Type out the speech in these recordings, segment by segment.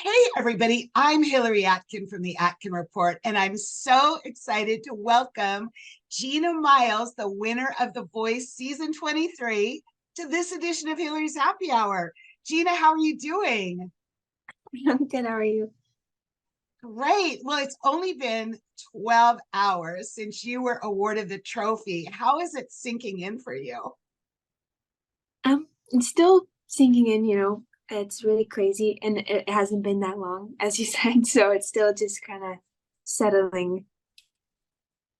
Hey, everybody. I'm Hillary Atkin from the Atkin Report, and I'm so excited to welcome Gina Miles, the winner of The Voice Season 23, to this edition of Hillary's Happy Hour. Gina, how are you doing? I'm good. How are you? Great. Well, it's only been 12 hours since you were awarded the trophy. How is it sinking in for you? It's still sinking in, it's really crazy and it hasn't been that long, as you said, so it's still just kind of settling.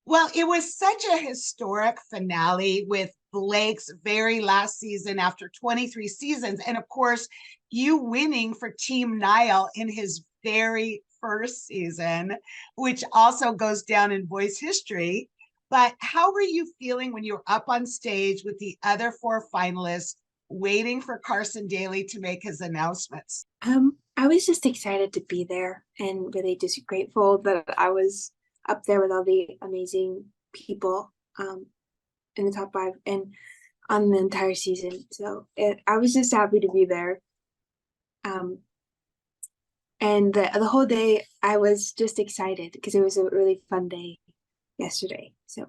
Well, it was such a historic finale with Blake's very last season after 23 seasons. And of course, you winning for Team Niall in his very first season, which also goes down in voice history. But how were you feeling when you were up on stage with the other four finalists waiting for Carson Daly to make his announcements? I was just excited to be there and really just grateful that I was up there with all the amazing people in the top five and on the entire season. So I was just happy to be there. Um, and the whole day I was just excited because it was a really fun day yesterday. So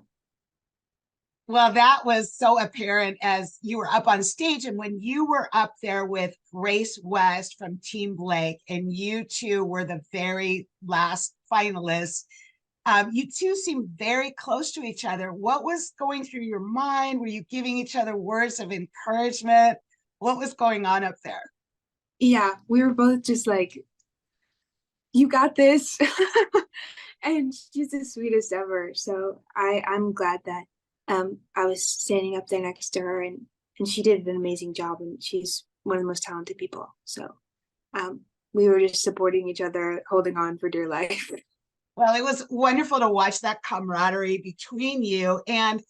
Well, that was so apparent as you were up on stage. And when you were up there with Grace West from Team Blake, and you two were the very last finalists, you two seemed very close to each other. What was going through your mind? Were you giving each other words of encouragement? What was going on up there? yeah, we were both just like, you got this. And she's the sweetest ever. So I'm glad that I was standing up there next to her and she did an amazing job and she's one of the most talented people. So um we were just supporting each other, holding on for dear life. Well, it was wonderful to watch that camaraderie between you. And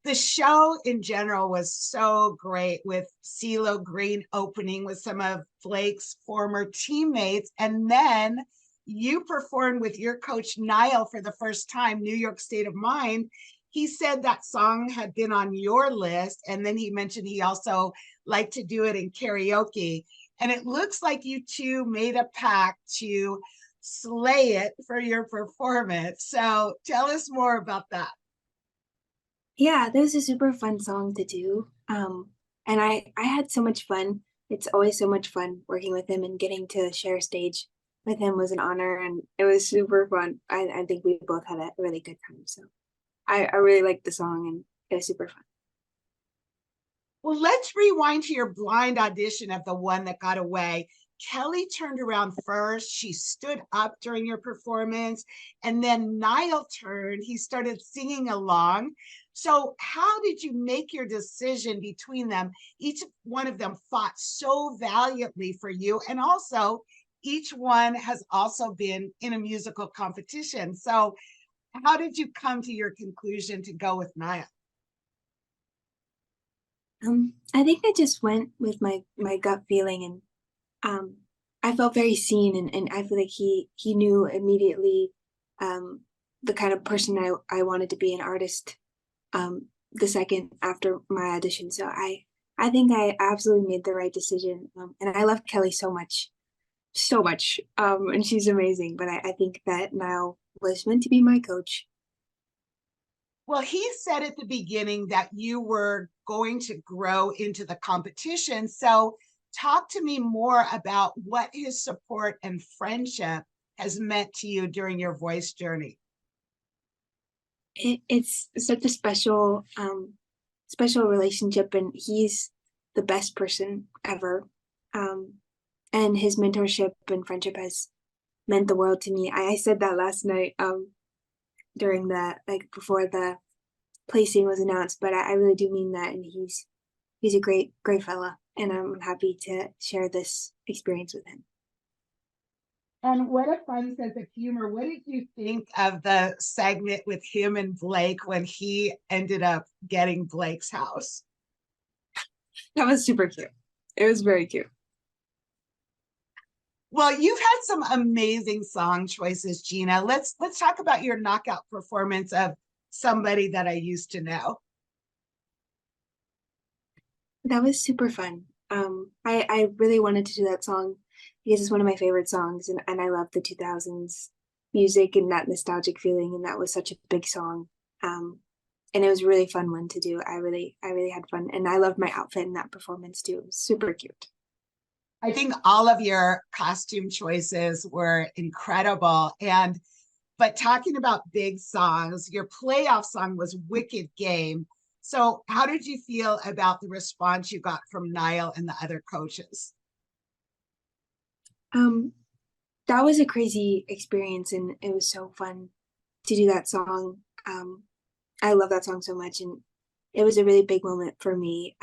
the show in general was so great with CeeLo Green opening with some of Blake's former teammates. And then you performed with your coach, Niall, for the first time, New York State of Mind. He said that song had been on your list. And then he mentioned he also liked to do it in karaoke. And it looks like you two made a pact to slay it for your performance. So tell us more about that. Yeah, that was a super fun song to do. And I had so much fun. It's always so much fun working with him and getting to share stage with him was an honor and it was super fun. I think we both had a really good time. So I really liked the song and it was super fun. Well, let's rewind to your blind audition of the one that got away. Kelly turned around first. She stood up during your performance. And then Niall turned. He started singing along. So, how did you make your decision between them? Each one of them fought so valiantly for you. And also, each one has also been in a musical competition. So, how did you come to your conclusion to go with Niall? I think I just went with my gut feeling and um I felt very seen and I feel like he knew immediately um the kind of person I wanted to be an artist the second after my audition. So I think I absolutely made the right decision. And I love Kelly so much, so much. And she's amazing. But I think that Niall was meant to be my coach. Well, he said at the beginning that you were going to grow into the competition. So, talk to me more about what his support and friendship has meant to you during your voice journey. It's such a special relationship, and he's the best person ever. Um, and his mentorship and friendship has meant the world to me. I said that last night during the like before the placing was announced, but I really do mean that, and he's a great fella, and I'm happy to share this experience with him. And what a fun sense of humor. What did you think of the segment with him and Blake when he ended up getting Blake's house? That was super cute. It was very cute. Well, you've had some amazing song choices, Gina. Let's talk about your knockout performance of Somebody That I Used to Know. That was super fun. I really wanted to do that song because it's one of my favorite songs, and I love the 2000s music and that nostalgic feeling, and that was such a big song. And it was a really fun one to do. I really had fun, and I loved my outfit in that performance too. It was super cute. I think all of your costume choices were incredible. But talking about big songs, your playoff song was Wicked Game. So how did you feel about the response you got from Niall and the other coaches? Um, that was a crazy experience, and it was so fun to do that song. I love that song so much, and it was a really big moment for me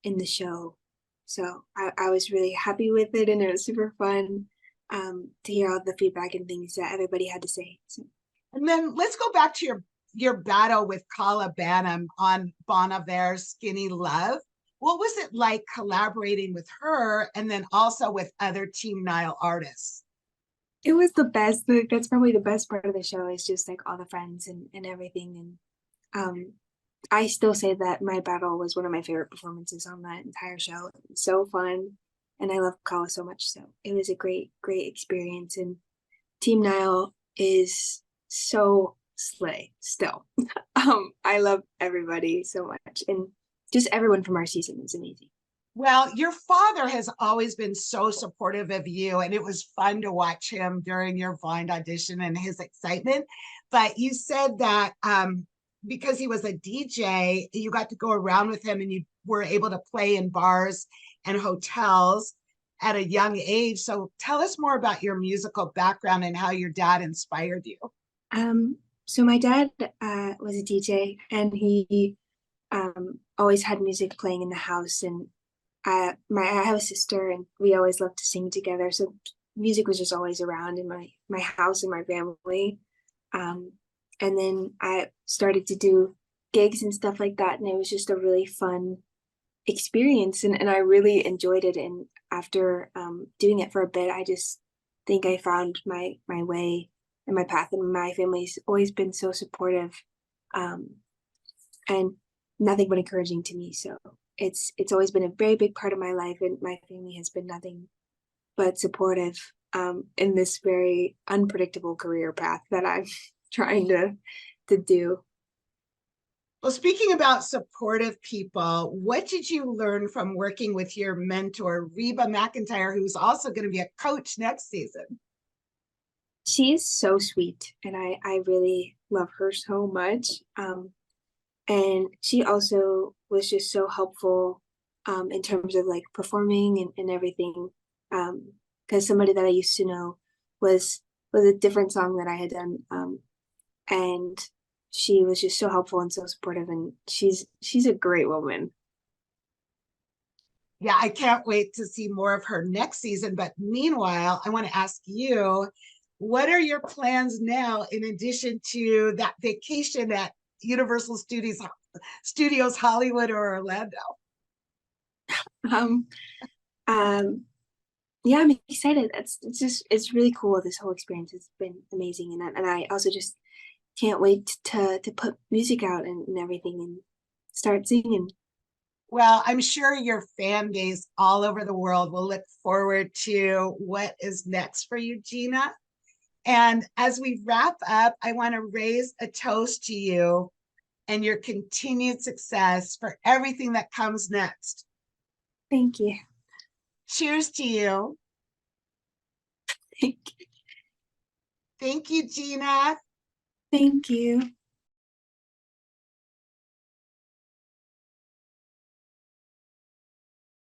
in the show. So I was really happy with it, and it was super fun to hear all the feedback and things that everybody had to say. So. And then let's go back to your battle with Kala Banham on Bon Iver's Skinny Love. What was it like collaborating with her and then also with other Team Niall artists? It was the best. That's probably the best part of the show is just like all the friends and everything. And I still say that my battle was one of my favorite performances on that entire show. It was so fun, and I love Kala so much. So it was a great experience. And Team Niall is so slay still. I love everybody so much, and just everyone from our season is amazing. Well, your father has always been so supportive of you, and it was fun to watch him during your blind audition and his excitement. But you said that because he was a DJ, you got to go around with him and you were able to play in bars and hotels at a young age. So tell us more about your musical background and how your dad inspired you. So my dad was a DJ, and he always had music playing in the house. And I have a sister, and we always loved to sing together. So music was just always around in my house and my family. And then I started to do gigs and stuff like that, and it was just a really fun experience, and I really enjoyed it. And after doing it for a bit, I just think I found my way and my path, and my family's always been so supportive, and nothing but encouraging to me. So it's always been a very big part of my life, and my family has been nothing but supportive in this very unpredictable career path that I'm trying to do. Well, speaking about supportive people, what did you learn from working with your mentor, Reba McEntire, who's also going to be a coach next season? She is so sweet, and I really love her so much. And she also was just so helpful in terms of like performing and everything. Because somebody that I used to know was a different song that I had done. And she was just so helpful and so supportive, and she's a great woman. Yeah, I can't wait to see more of her next season. But meanwhile, I want to ask you, what are your plans now in addition to that vacation at Universal Studios Hollywood or Orlando? Um, um, yeah, I'm excited. It's really cool. This whole experience has been amazing, and I also just can't wait to put music out and everything and start singing. Well, I'm sure your fan base all over the world will look forward to what is next for you, Gina. And as we wrap up, I want to raise a toast to you and your continued success for everything that comes next. Thank you. Cheers to you. Thank you. Thank you, Gina. Thank you.